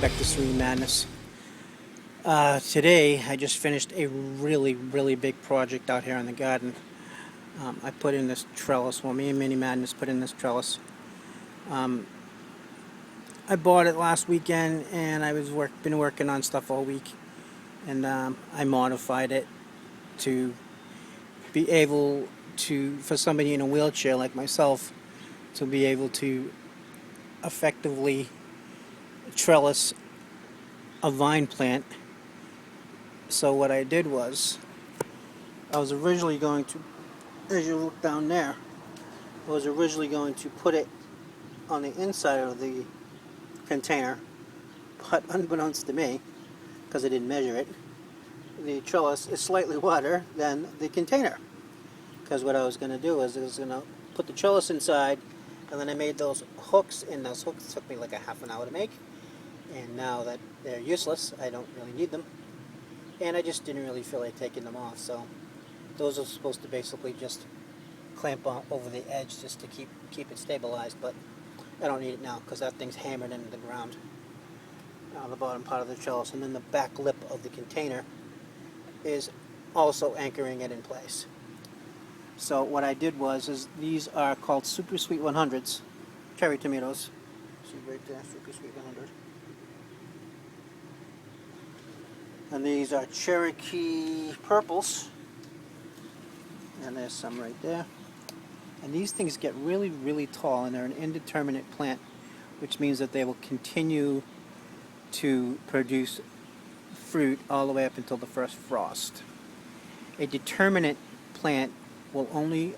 welcome back to Serene Madness. Today I just finished a really big project out here in the garden. I put in this trellis. Well, me and Mini Madness put in this trellis. I bought it last weekend and I was been working on stuff all week, and I modified it to be able to, for somebody in a wheelchair like myself, to be able to effectively trellis a vine plant. So what I did was, I was originally going to, as you look down there, I was originally going to put it on the inside of the container, but unbeknownst to me, because I didn't measure it, the trellis is slightly wider than the container. Because what I was going to do is I was going to put the trellis inside, and then I made those hooks, and those hooks took me like a half an hour to make, and now that they're useless, I don't really need them, and I just didn't really feel like taking them off. So those are supposed to basically just clamp on over the edge just to keep it stabilized, but I don't need it now because that thing's hammered into the ground on the bottom part of the trellis, and then the back lip of the container is also anchoring it in place. So what I did was these are called Super Sweet 100s cherry tomatoes. See right there, Super Sweet 100. And these are Cherokee purples, and there's some right there. And these things get really tall, and they're an indeterminate plant, which means that they will continue to produce fruit all the way up until the first frost. A determinate plant will only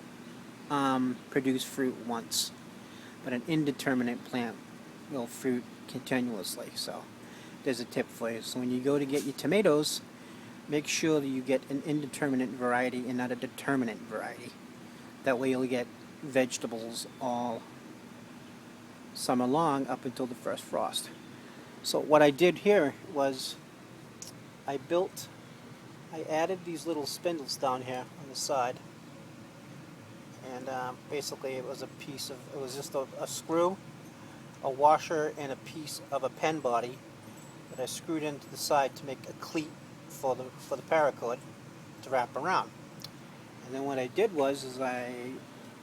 produce fruit once, but an indeterminate plant will fruit continuously. So there's a tip for you. So when you go to get your tomatoes, make sure that you get an indeterminate variety and not a determinate variety. That way you'll get vegetables all summer long up until the first frost. So what I did here was I added these little spindles down here on the side, and basically it was just a screw, a washer, and a piece of a pen body that I screwed into the side to make a cleat for the paracord to wrap around. And then what I did was I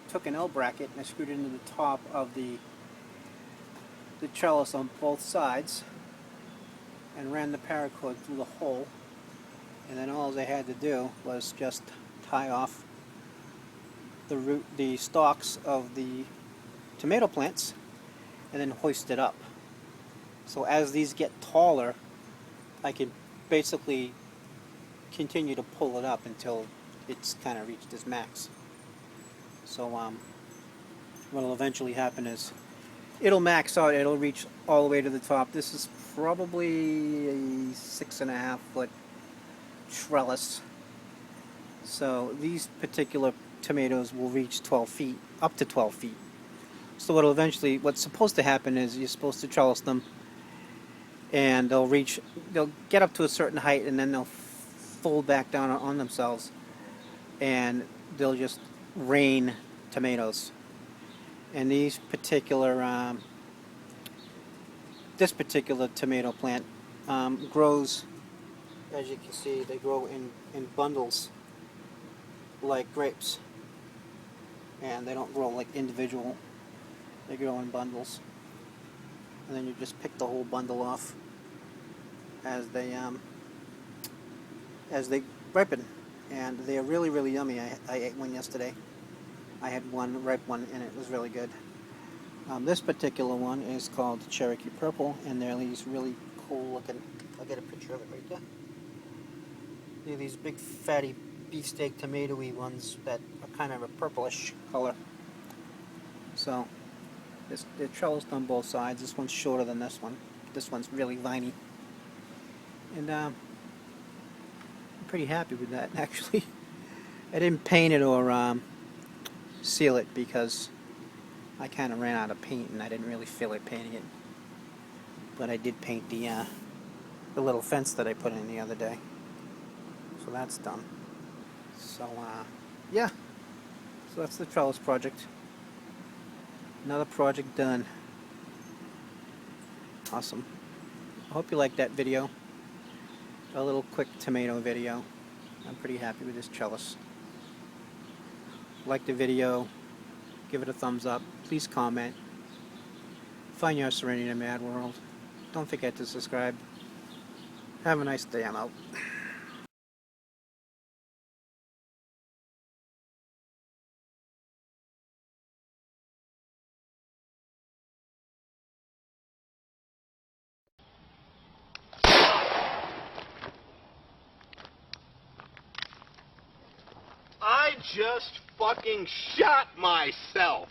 took an L bracket and I screwed it into the top of the trellis on both sides and ran the paracord through the hole, and then all I had to do was just tie off the stalks of the tomato plants and then hoist it up. So as these get taller, I can basically continue to pull it up until it's kind of reached its max. So what will eventually happen is it'll max out, it'll reach all the way to the top. This is probably a 6.5 foot trellis. So these particular tomatoes will reach 12 feet, up to 12 feet. So what's supposed to happen is you're supposed to trellis them, and they'll get up to a certain height, and then they'll fold back down on themselves, and they'll just rain tomatoes. And this particular tomato plant grows, as you can see, they grow in bundles like grapes, and they don't grow like individual, they grow in bundles, and then you just pick the whole bundle off as they ripen, and they are really yummy. I ate one yesterday. I had one ripe one, and it was really good. This particular one is called Cherokee Purple, and they're these really cool looking. I'll get a picture of it right there. They're these big fatty beefsteak tomatoey ones that are kind of a purplish color. So they're trellised on both sides. This one's shorter than this one. This one's really viney, and I'm pretty happy with that, actually. I didn't paint it or seal it because I kind of ran out of paint and I didn't really feel like painting it. But I did paint the little fence that I put in the other day. So that's done. So yeah. So that's the trellis project. Another project done. Awesome. I hope you liked that video. A little quick tomato video. I'm pretty happy with this trellis. Like the video, give it a thumbs up, please comment. Find your serenity in a mad world. Don't forget to subscribe. Have a nice day. I'm out. I just fucking shot myself.